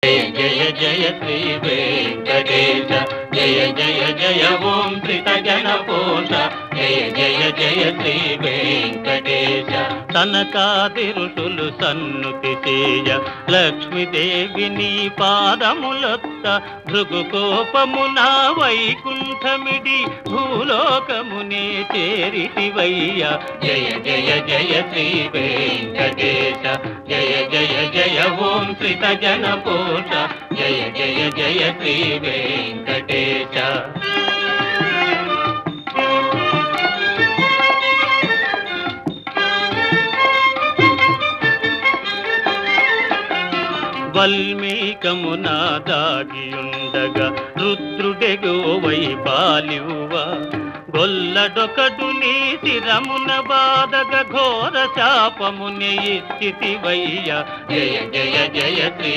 జయ జయ శ్రీ వెంకటేశ జయ జయ జయ ఓం త్రితజన పోష జయ జయ జయ శ్రీ వెంకటేశ తనకాది ఋషులు సన్నుతి చేయ లక్ష్మీదేవిని పాదములొత్త భృగుకోపమున వైకుంఠమిడి భూలోకమునే చేరితివయ్య జయ జయ జయ శ్రీ వెంకటేశ జయ జయ జయ ఓం త్రితజన పోష జయ జయ జయ శ్రీ వెంకటేశ వల్మీకమున దాగియుండగా రుద్రుడెగోవై బాలివువా గొల్లడొకడు నీ శిరమున బాధగ ఘోర శాపముని ఇచ్చితివయ్య జయ జయ జయ శ్రీ